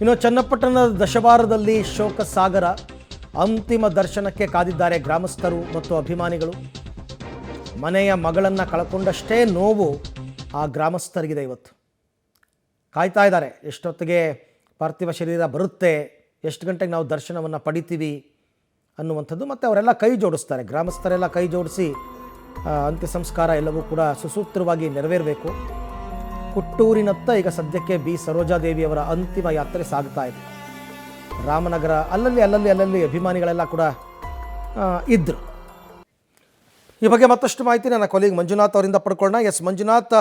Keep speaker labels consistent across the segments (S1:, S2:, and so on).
S1: ಇನ್ನು ಚನ್ನಪಟ್ಟಣದ ದಶವಾರದಲ್ಲಿ ಶೋಕ ಸಾಗರ, ಅಂತಿಮ ದರ್ಶನಕ್ಕೆ ಕಾದಿದ್ದಾರೆ ಗ್ರಾಮಸ್ಥರು ಮತ್ತು ಅಭಿಮಾನಿಗಳು. ಮನೆಯ ಮಗಳನ್ನು ಕಳ್ಕೊಂಡಷ್ಟೇ ನೋವು ಆ ಗ್ರಾಮಸ್ಥರಿಗಿದೆ. ಇವತ್ತು ಕಾಯ್ತಾ ಇದ್ದಾರೆ, ಎಷ್ಟೊತ್ತಿಗೆ ಪಾರ್ಥಿವ ಶರೀರ ಬರುತ್ತೆ, ಎಷ್ಟು ಗಂಟೆಗೆ ನಾವು ದರ್ಶನವನ್ನು ಪಡಿತೀವಿ ಅನ್ನುವಂಥದ್ದು. ಮತ್ತು ಅವರೆಲ್ಲ ಕೈ ಜೋಡಿಸ್ತಾರೆ, ಗ್ರಾಮಸ್ಥರೆಲ್ಲ ಕೈ ಜೋಡಿಸಿ ಅಂತ್ಯ ಸಂಸ್ಕಾರ ಎಲ್ಲವೂ ಕೂಡ ಸುಸೂತ್ರವಾಗಿ ನೆರವೇರಬೇಕು. ಹುಟ್ಟೂರಿನತ್ತ ಈಗ ಸದ್ಯಕ್ಕೆ ಬಿ ಸರೋಜಾದೇವಿಯವರ ಅಂತಿಮ ಯಾತ್ರೆ ಸಾಗ್ತಾ ಇದೆ. ರಾಮನಗರ ಅಲ್ಲಲ್ಲಿ ಅಭಿಮಾನಿಗಳೆಲ್ಲ ಕೂಡ ಇದ್ದರು. ಈ ಬಗ್ಗೆ ಮತ್ತಷ್ಟು ಮಾಹಿತಿ ನನ್ನ ಕೊಲೀಗ್ ಮಂಜುನಾಥ್ ಅವರಿಂದ ಪಡ್ಕೊಳ್ಳೋಣ. ಎಸ್ ಮಂಜುನಾಥ್,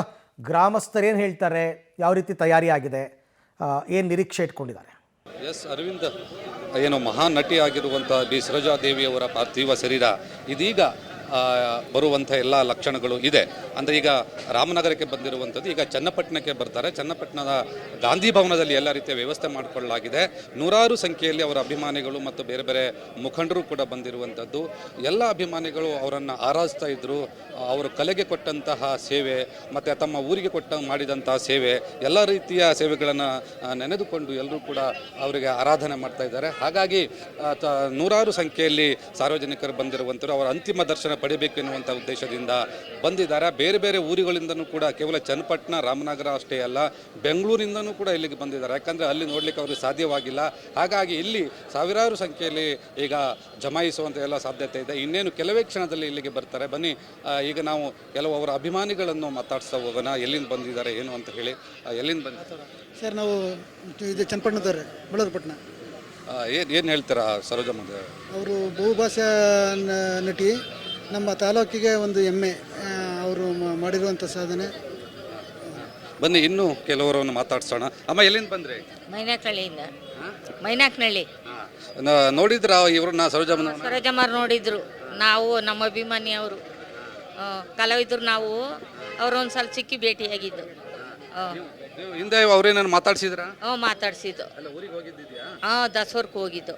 S1: ಗ್ರಾಮಸ್ಥರೇನು ಹೇಳ್ತಾರೆ, ಯಾವ ರೀತಿ ತಯಾರಿ ಆಗಿದೆ, ಏನು ನಿರೀಕ್ಷೆ ಇಟ್ಕೊಂಡಿದ್ದಾರೆ?
S2: ಎಸ್ ಅರವಿಂದ್, ಏನು ಮಹಾನ್ ನಟಿ ಆಗಿರುವಂಥ ಬಿ ಸರೋಜಾದೇವಿಯವರ ಪಾರ್ಥಿವ ಶರೀರ ಇದೀಗ ಬರುವಂಥ ಎಲ್ಲ ಲಕ್ಷಣಗಳು ಇದೆ. ಅಂದರೆ ಈಗ ರಾಮನಗರಕ್ಕೆ ಬಂದಿರುವಂಥದ್ದು, ಈಗ ಚನ್ನಪಟ್ಟಣಕ್ಕೆ ಬರ್ತಾರೆ. ಚನ್ನಪಟ್ಟಣದ ಗಾಂಧಿ ಭವನದಲ್ಲಿ ಎಲ್ಲ ರೀತಿಯ ವ್ಯವಸ್ಥೆ ಮಾಡಿಕೊಳ್ಳಲಾಗಿದೆ. ನೂರಾರು ಸಂಖ್ಯೆಯಲ್ಲಿ ಅವರ ಅಭಿಮಾನಿಗಳು ಮತ್ತು ಬೇರೆ ಬೇರೆ ಮುಖಂಡರು ಕೂಡ ಬಂದಿರುವಂಥದ್ದು. ಎಲ್ಲ ಅಭಿಮಾನಿಗಳು ಅವರನ್ನು ಆರಾಧಿಸ್ತಾ ಇದ್ದರು. ಅವರು ಕಲೆಗೆ ಕೊಟ್ಟಂತಹ ಸೇವೆ ಮತ್ತು ತಮ್ಮ ಊರಿಗೆ ಮಾಡಿದಂತಹ ಸೇವೆ, ಎಲ್ಲ ರೀತಿಯ ಸೇವೆಗಳನ್ನು ನೆನೆದುಕೊಂಡು ಎಲ್ಲರೂ ಕೂಡ ಅವರಿಗೆ ಆರಾಧನೆ ಮಾಡ್ತಾ ಇದ್ದಾರೆ. ಹಾಗಾಗಿ ನೂರಾರು ಸಂಖ್ಯೆಯಲ್ಲಿ ಸಾರ್ವಜನಿಕರು ಬಂದಿರುವಂಥವರು ಅವರ ಅಂತಿಮ ದರ್ಶನ ಪಡಿಬೇಕು ಎನ್ನುವಂಥ ಉದ್ದೇಶದಿಂದ ಬಂದಿದ್ದಾರೆ. ಬೇರೆ ಬೇರೆ ಊರುಗಳಿಂದನೂ ಕೂಡ, ಕೇವಲ ಚನ್ನಪಟ್ಟಣ ರಾಮನಗರ ಅಷ್ಟೇ ಅಲ್ಲ, ಬೆಂಗಳೂರಿಂದನೂ ಕೂಡ ಇಲ್ಲಿಗೆ ಬಂದಿದ್ದಾರೆ. ಯಾಕಂದರೆ ಅಲ್ಲಿ ನೋಡಲಿಕ್ಕೆ ಅವ್ರಿಗೆ ಸಾಧ್ಯವಾಗಿಲ್ಲ. ಹಾಗಾಗಿ ಇಲ್ಲಿ ಸಾವಿರಾರು ಸಂಖ್ಯೆಯಲ್ಲಿ ಈಗ ಜಮಾಯಿಸುವಂಥ ಎಲ್ಲ ಸಾಧ್ಯತೆ ಇದೆ. ಇನ್ನೇನು ಕೆಲವೇ ಕ್ಷಣದಲ್ಲಿ ಇಲ್ಲಿಗೆ ಬರ್ತಾರೆ. ಬನ್ನಿ, ಈಗ ನಾವು ಕೆಲವು ಅವರ ಅಭಿಮಾನಿಗಳನ್ನು ಮಾತಾಡ್ಸ್ತಾ ಹೋಗೋಣ. ಎಲ್ಲಿಂದ ಬಂದಿದ್ದಾರೆ ಏನು ಅಂತ ಹೇಳಿ. ಎಲ್ಲಿಂದ ಬಂದಿದ್ದಾರೆ
S3: ಸರ್? ನಾವು ಇದು ಚನ್ನಪಟ್ಟಣದವ್ರೆ, ಬಳ್ಳಾರಿಪಟ್ಟಣ.
S2: ಏನು ಹೇಳ್ತೀರಾ ಸರೋಜಮ್ಮ?
S3: ಅವರು ಬಹುಭಾಷಾ ನಟಿ, ನಮ್ಮ ತಾಲೂಕಿಗೆ ಒಂದು ಹೆಮ್ಮೆ ಅವರು ಮಾಡಿರುವಂಥ ಸಾಧನೆ.
S2: ಬನ್ನಿ ಇನ್ನೂ ಕೆಲವರನ್ನು ಮಾತಾಡ್ಸೋಣ. ಅಮ್ಮ, ಎಲ್ಲಿಂದ ಬಂದ್ರಿ?
S4: ಮೈನಾಕ್ನಳ್ಳಿಯಿಂದ. ಮೈನಾಕ್ನಳ್ಳಿ.
S2: ನೋಡಿದ್ರ ಇವ್ರನ್ನ?
S4: ಸರೋಜಮ್ಮರು ನೋಡಿದ್ರು. ನಾವು ನಮ್ಮ ಅಭಿಮಾನಿ ಅವರು ಕಲಾವಿದರು. ನಾವು ಅವ್ರೊಂದು ಸಲ ಸಿಕ್ಕಿ ಭೇಟಿಯಾಗಿದ್ದು.
S2: ಹಿಂದೆ ಅವ್ರೇನಾರು ಮಾತಾಡ್ಸಿದ್ರ?
S4: ಮಾತಾಡ್ಸಿದ್ದು. ದಸವರ್ಕ್ ಹೋಗಿದ್ದು.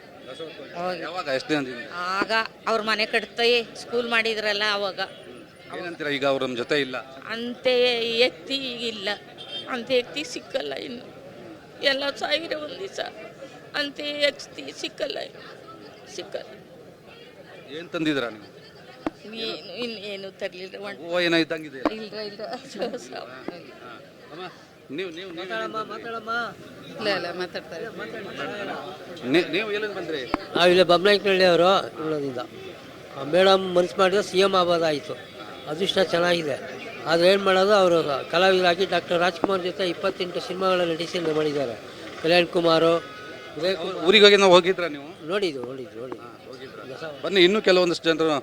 S2: ಯಾವಾಗ? ಎಷ್ಟು ದಿನದಿಂದ?
S4: ಆಗ ಅವ್ರ ಮನೆ ಕಟ್ತಾ ಸ್ಕೂಲ್ ಮಾಡಿದ್ರಲ್ಲ ಅವಾಗ.
S2: ಏನಂತೀರ ಈಗ ಅವ್ರ ಜೊತೆ ಇಲ್ಲ?
S4: ಅಂತೆ ವ್ಯಕ್ತಿ ಈಗಿಲ್ಲ, ಅಂಥ ವ್ಯಕ್ತಿ ಸಿಕ್ಕಲ್ಲ. ಇನ್ನು ಎಲ್ಲ ಸಾವಿರ ಒಂದು ದಿವಸ ಅಂತೆ ವ್ಯಕ್ತಿ ಸಿಕ್ಕಲ್ಲ.
S2: ಏನು ತಂದಿದ್ರ ನೀವು?
S4: ಇನ್ನೇನು ತರಲಿಲ್ಲ.
S2: ಏನೋ ಇದ್ದಂಗಿದೆ. ನೀವು ಎಲ್ಲಿಂದ ಬಂದ್ರಿ?
S5: ನಾವಿಲ್ಲ ಬೊಮ್ಮನಾಯಕನಹಳ್ಳಿ ಅವರು. ಇಲ್ಲದಿಂದ ಮೇಡಮ್ ಮನಸ್ಸು ಮಾಡಿದ್ರೆ CM ಆಗೋದಾಯಿತು. ಅದೃಷ್ಟ ಚೆನ್ನಾಗಿದೆ. ಆದರೆ ಏನು ಮಾಡೋದು, ಅವರು ಕಲಾವಿದರಾಗಿ ಡಾಕ್ಟರ್ ರಾಜ್ಕುಮಾರ್ ಜೊತೆ 28 ಸಿನಿಮಾಗಳ ನಟಿಸಿ ಮಾಡಿದ್ದಾರೆ. ಕಲ್ಯಾಣ್ ಕುಮಾರು,
S2: ಊರಿಗೆ ಹೋಗಿ ನಾವು ಹೋಗಿದ್ರ ನೀವು?
S5: ನೋಡಿದ್ದು.
S2: ಬನ್ನಿ ಇನ್ನೂ ಕೆಲವೊಂದಷ್ಟು ಜನರು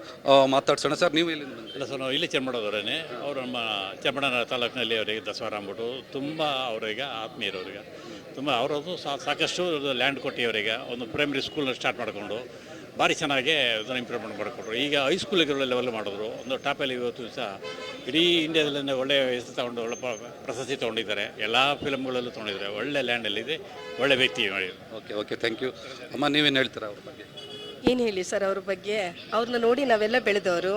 S2: ಮಾತಾಡ್ಸೋಣ. ಸರ್, ನೀವು ಎಲ್ಲಿಂದ ಬಂದ್ರಿ?
S6: ಇಲ್ಲ ಸರ್, ನಾವು ಇಲ್ಲಿ ಚನ್ನಪಟ್ಟಣದವರೇನೆ. ಅವರು ನಮ್ಮ ಚನ್ನಪಟ್ಟಣ ತಾಲೂಕಿನಲ್ಲಿ ಅವರಿಗೆ ದಸವಾರ ಅಂದ್ಬಿಟ್ಟು ತುಂಬ ಅವರಿಗೆ ಆತ್ಮೀಯರವರಿಗೆ ತುಂಬ ಅವರದ್ದು ಸಾಕಷ್ಟು ಲ್ಯಾಂಡ್ ಕೊಟ್ಟು ಅವರಿಗೆ ಒಂದು ಪ್ರೈಮರಿ ಸ್ಕೂಲ್ನ ಸ್ಟಾರ್ಟ್ ಮಾಡಿಕೊಂಡು ಭಾರಿ ಚೆನ್ನಾಗಿ ಅದನ್ನು ಇಂಪ್ರೂವ್ಮೆಂಟ್ ಮಾಡಿಕೊಟ್ರು. ಈಗ ಹೈಸ್ಕೂಲಿಗೆ ಲೆವೆಲ್ ಮಾಡಿದ್ರು. ಒಂದು ಟಾಪಲ್ಲಿ ಇವತ್ತು ಸಹ ಇಡೀ ಇಂಡಿಯಾದಲ್ಲೇ ಒಳ್ಳೆಯ ಹೆಸರು ತಗೊಂಡು ಒಳ್ಳೆ ಪ್ರಶಸ್ತಿ ತೊಗೊಂಡಿದ್ದಾರೆ. ಎಲ್ಲ ಫಿಲಮ್ಗಳಲ್ಲೂ ತೊಗೊಂಡಿದ್ದಾರೆ. ಒಳ್ಳೆ ಲ್ಯಾಂಡಲ್ಲಿದೆ, ಒಳ್ಳೆ ವ್ಯಕ್ತಿ ಮಾಡಿ.
S2: Okay, thank you. ಅಮ್ಮ, ನೀವೇನು ಹೇಳ್ತೀರಾ ಅವ್ರ ಬಗ್ಗೆ?
S7: ಏನು ಹೇಳಿ ಸರ್ ಅವ್ರ ಬಗ್ಗೆ? ಅವ್ರನ್ನ ನೋಡಿ ನಾವೆಲ್ಲ ಬೆಳೆದವರು.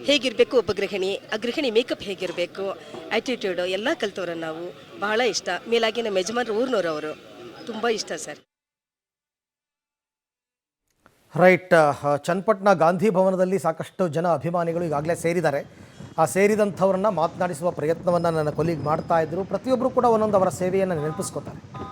S7: ಹೇಗಿರಬೇಕು ಒಬ್ಬ ಗೃಹಿಣಿ, ಆ ಗೃಹಿಣಿ ಮೇಕಪ್ ಹೇಗಿರಬೇಕು, ಆ್ಯಟಿಟ್ಯೂಡು ಎಲ್ಲ ಕಲ್ತವ್ರು ನಾವು. ಬಹಳ ಇಷ್ಟ. ಮೇಲಾಗಿ ನಮ್ಮ ಯಜಮಾನ್ರು ಊರಿನವರು, ಅವರು ತುಂಬ ಇಷ್ಟ ಸರ್.
S1: ರೈಟ್. ಚನ್ನಪಟ್ಟಣ ಗಾಂಧಿ ಭವನದಲ್ಲಿ ಸಾಕಷ್ಟು ಜನ ಅಭಿಮಾನಿಗಳು ಈಗಾಗಲೇ ಸೇರಿದ್ದಾರೆ. ಆ ಸೇರಿದಂಥವ್ರನ್ನ ಮಾತನಾಡಿಸುವ ಪ್ರಯತ್ನವನ್ನು ನನ್ನ ಕೊಲೀಗ್ ಮಾಡ್ತಾ ಇದ್ದರು. ಪ್ರತಿಯೊಬ್ಬರು ಕೂಡ ಒಂದೊಂದು ಅವರ ಸೇವೆಯನ್ನು ನೆನಪಿಸ್ಕೋತಾರೆ.